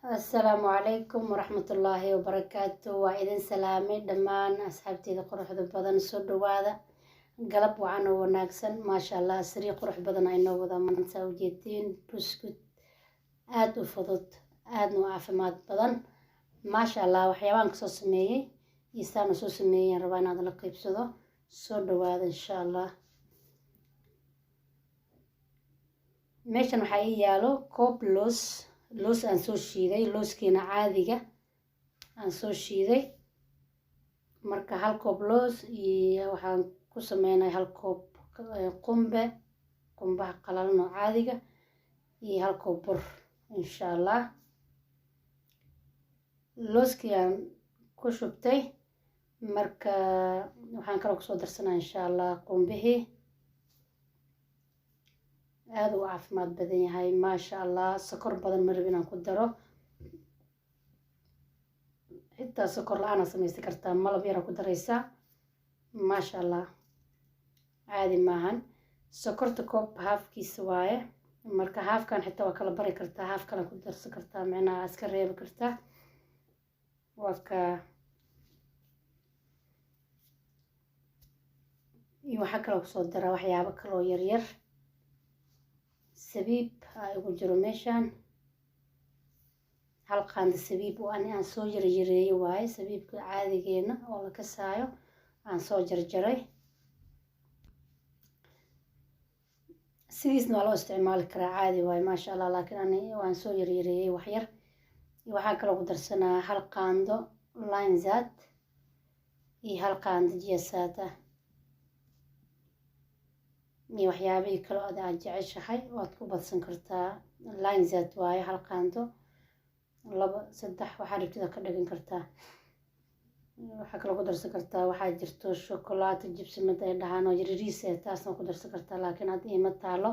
السلام عليكم ورحمة الله وبركاته. وإذن سلامي دمان أصحابتي ذا قروح ذا بدن سود وهذا قلب وعنو وناكسن ما شاء الله سري قروح بدن عينو وذا من سوجيتين بسكت آد وفضت آد وعافمات بدن ما شاء الله وحيوان كسو سميي يستانو سو سميي ربان هذا لقيب سودو سود وهذا إن شاء الله. meeshan waxaa ii yaalo koob loos aan soo shiiday, looskiina caadiga aan soo shiiday. marka hal koob loos iyo waxaan ku sameynay hal koob qumbaha qalalan oo caadiga iyo hal koob bur insha allah. looskii aan ku shubtay marka waxaan kaloo kusoo darsanaa insha allah qumbihii aad u caafimaad badan yahay ma sha allah. sokor badan ma rabin inaan ku daro, xitaa sokor la-aan samaysan kartaa, malab yar ku daraysaa ma sha allah caadi maahan. sokorta koob haafkiisa waaye, marka haafkan xitaa waa kala bari kartaa, haaf kale ku darsan kartaa, macnaha iska reebi kartaa. waaka iyo waxaa kaloo kusoo daraa waxyaabo kaloo yaryar. sabiib aa ugu jiro meeshaan, hal qaando sabiib oo aan soo yareeyay waaye, sabiibka caadigeena oo la kasaayo aan soo jarjaray. sidiisna waa loo isticmaali karaa caadi waaye ma sha allah, laakiin ani waan soo yareeyay wax yar. waxaa kaloo ku darsanaa hal qaando linezad iyo hal qaando jiyasaad ah iyo waxyaabihii kale oo aad jeceshahay waad ku badsan kartaa. linezad waaye hal qaando, laba saddex waxaa rabtida ka dhigan kartaa. waxaa kaloo ku darsan kartaa waxaa jirto shokolaato jibsi mid ay dhahaan oo yariis taasna ku darsan kartaa, laakiin hadda ima taalo.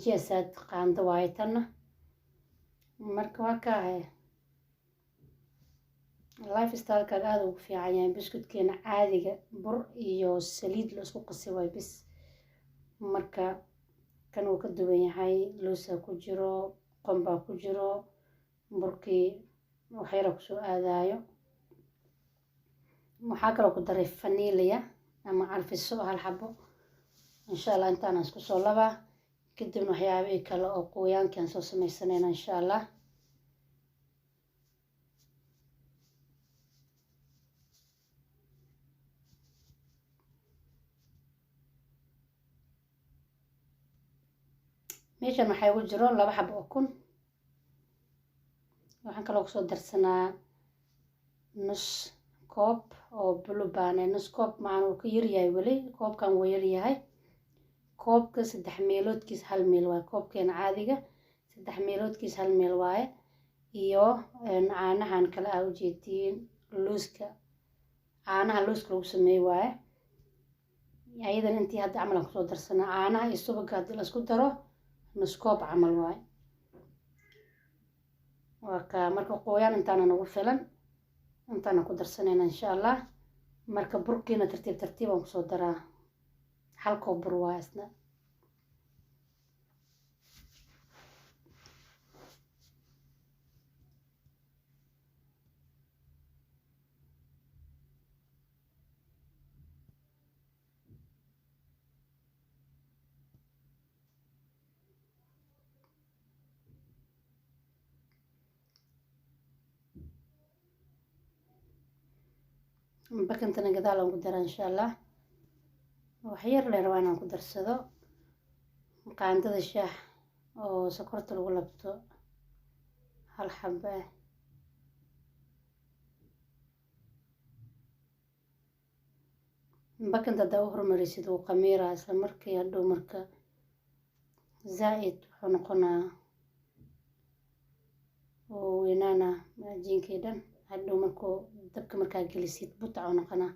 jiyasaad qaando waaye tanna. marka waa kaahay lifestyle-kaaga aad ugu fiican yahay. buskudkeena caadiga bur iyo saliid la isku qasi waay bis, marka kan uu ka duwan yahay. loosaa ku jiro, qombaa ku jiro, burkii waxyara kusoo aadaayo. waxaa kaloo ku daray vanilya ama carfiso hal xabo insha allah. intaan isku soo labaa kadibna waxyaabihii kale oo qoyaanki aan soo sameysanayna insha allah. meeshan waxaa ugu jiro 2 xabo oo ukun. waxaan kaloo kusoo darsanaa nus koob oo blueband, nus koob macaan uu ka yaryahay weli, koobkan wuu yaryahay. koobka 3 meeloodkiis 1 meel waaye, koobkeena caadiga 3 meeloodkiis 1 meel waaye. iyo caanahan kale aa ujeediin looska, caanaha looska lagu sameeye waaye. ayadan intii hadda camal aan kusoo darsanaa. caanaha iyo subagga haddii la isku daro nus koob camal waaye. waaka marka qoyaan intaana nagu filan, intaana ku darsanayna insha allah. marka burkiina tartiib tartiib aan kusoo daraa, hal koob bur waaye isna. bakantana gadaal aan ku daraa insha allah. wax yar le rabaa inaan ku darsado qaandada shaah oo sokorta lagu labto hal xabo ah. bakanta haddaa u hormarisid wuu qamiiraa isla markii, hadhow marka zaa'id wuxuu noqonaa oo weynaana maajiinkii dhan. hadhow markuu dabka markaa gelisid butac u noqonaa.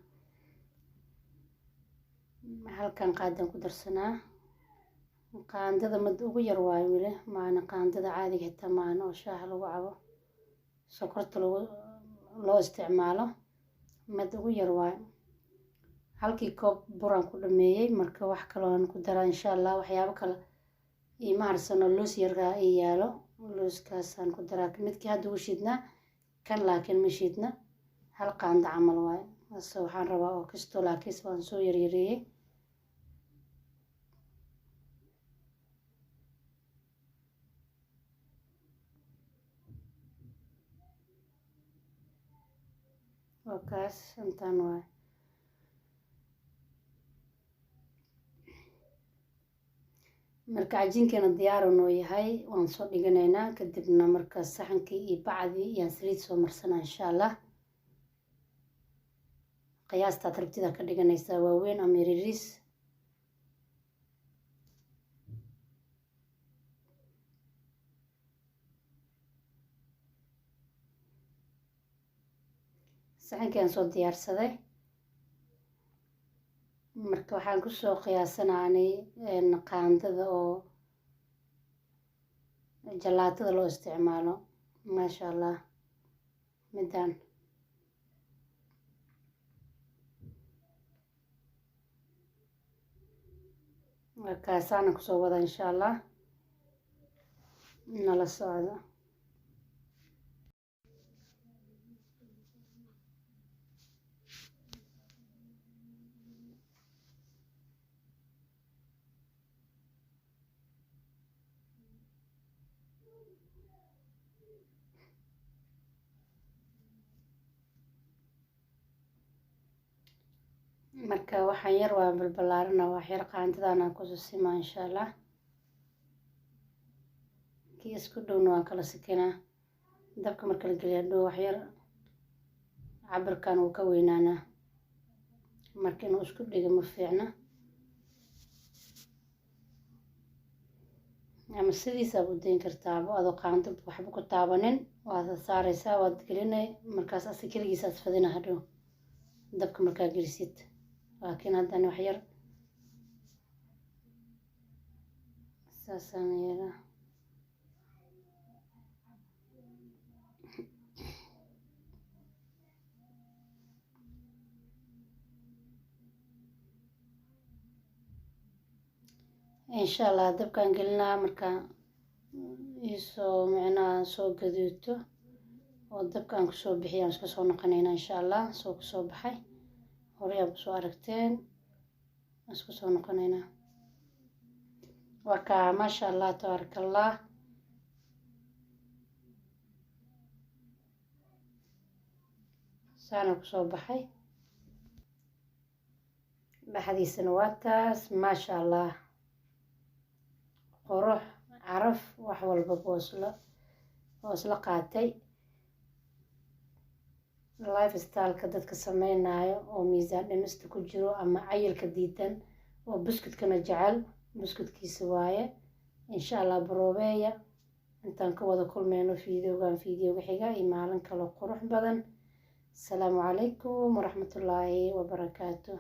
halkan qaadaan ku darsanaa, qaandada mad ugu yar waayo weli maana qaandada caadiga xitaa maana oo shaaha lagu cabo sokorta loo isticmaalo, mad ugu yar waayo. halkii koob buraan ku dhameeyey, marka wax kaloo aan ku daraa insha allah. waxyaabo kale ima harsano loos yarkaa ii yaalo looskaasaan ku daraa midkii hadda u shidnaa kan laakiin ma shidna hal qaando camal waaye ase waxaan rabaa oo kastoo laakiinse waan soo yaryareeyey oo kaas intaan waaye marka cajiinkeena diyaar noo yahay waan soo dhiganaynaa kadibna marka saxankii iyo bacdii iyo saliid soo marsanaa insha allah qiyaastaad rabtida ka dhiganaysaa waaweyn ama yariis saxankii aan soo diyaarsaday marka waxaan kusoo qiyaasanaanay qaandada oo jalaatada loo isticmaalo maasha allah midaan markaasaana kusoo wada insha allah nala socdo marka waxaan yar waa balbalaarana wax yar qaandadaan aan kusoo simaa insha allah kii isku dhowna waan kala sikinaa dabka marka la geliya dhow wax yar cabirkan uu ka weynaanaa marka inuu isku dhigo ma fiicna ama sidiisaad u dayn kartaaba adoo qaando waxba ku taabanin waad saaraysaa waad gelinay markaas asi keligiisaad fadina hadhow dabka markaa gelisid laakiin haddana wax yar saasaan yeelaa insha allah dabkaan gelinaa markaa isoo micnaha soo gaduuto oo dabkaan kusoo bixiyaan iska soo noqonaynaa insha allah soo kusoo baxay horey aad kusoo aragteen isku soo noqonaynaa waa kaa maasha allah tabaaraka allah saana kusoo baxay dhexdiisana waa taas maasha allah qurux caraf wax walba oo isla qaatay lifestyleka dadka samaynayo oo miisaan dhimista ku jiro ama cayilka diidan oo buskudkana jecel buskudkiisa waaye insha allah baroobeeya intaan ka wada kulmeyno fiidiyowgan fiidiyowga xiga iyo maalin kale qurux badan asalaamu calaykum waraxmatullaahi wabarakaatuh